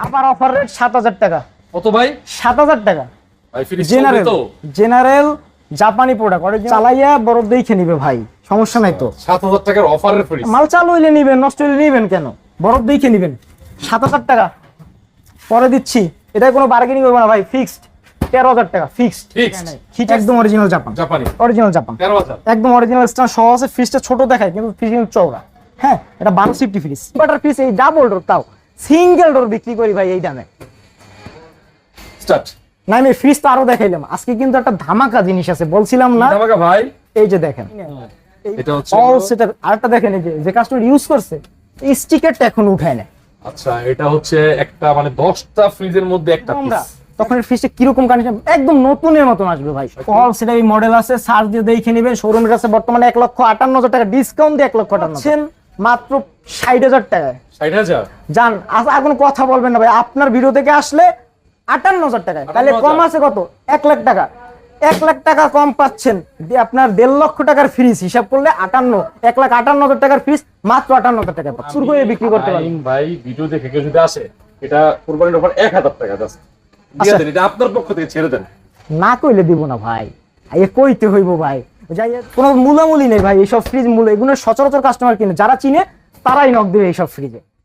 আবার offer rate 7000 টাকা। কত ভাই? 7000 টাকা। ভাই ফ্রিজ জেনারেল তো জেনারেল জাপানি প্রোডাক্ট, অরিজিনাল চালাইয়া বরফ দেখে নিবে ভাই, সমস্যা নাই তো। 7000 টাকার অফারের ফ্রিজ। মাল চালু হইলে নিবেন, নষ্ট হইলে নিবেন কেন? বরফ দেখে নিবেন। 7000 টাকা পরে দিচ্ছি, এটা কোনো বার্গেনিং হবে না ভাই, ফিক্সড 13000 টাকা ফিক্সড। হিট একদম অরিজিনাল জাপানি, অরিজিনাল জাপান 13000 একদম অরিজিনাল স্ট্যান্ড সহ আছে। ফ্রিজটা ছোট দেখায় কিন্তু ফ্রিজ কিন্তু চওড়া। হ্যাঁ, এটা 12 সিফটি ফ্রিজ, বাটার ফ্রিজ, এই ডাবল ডোর, তাও সিঙ্গেল ডোর বিক্রি করি ভাই এই দামে। স্টার্ট। না আমি ফ্রিজ তো আরো দেখাইলাম, আজকে কিন্তু একটা ধামাকা জিনিস আছে বলছিলাম না? ধামাকা ভাই, এই যে দেখেন, এটা হচ্ছে অল সেটআপ। আরেকটা দেখেন, এই যে কাস্টমার ইউজ করছে এই স্টিকারটা এখন উঠায় না। আচ্ছা, এটা হচ্ছে একটা মানে 10টা ফ্রিজের মধ্যে একটা আমরা পিস। তখন এর ফ্রিজটা কিরকম কন্ডিশন, একদম নতুনের মতন আসবে ভাই। অল সেটআপ এই মডেল আছে, সার্চ দিয়ে দেখে নেবেন। শোরুমের কাছে বর্তমানে 1,58,000 টাকা ডিসকাউন্ট দিয়ে 1,58,000 মাত্র 60,000 টাকায়। 60,000 জান আর কোনো কথা বলবেন না ভাই, আপনার ভিডিও থেকে আসলে 58,000 টাকায়, তাহলে কম আছে কত? 1 লাখ টাকা। 1 লাখ টাকা কম পাচ্ছেন আপনার 1.5 লক্ষ টাকার ফ্রিজ হিসাব করলে 1,58,000 টাকার ফ্রিজ মাত্র 58,000 টাকা শুরু করে বিক্রি করতে পারবেন ভাই। ভিডিও দেখে কেউ যদি আসে, এটা কুরবানির অফার 1000 টাকা জাস্ট দিয়ে দেন, এটা আপনার পক্ষ থেকে ছেড়ে দেন। না কইলে দিব না ভাই, এ কইতে হইব ভাই। যাই কোনো মূলামূলি নেই ভাই, এইসব ফ্রিজ মূল এগুলো সচরাচর কাস্টমার কিনে, যারা চিনে তারাই নক দেবে এইসব ফ্রিজে।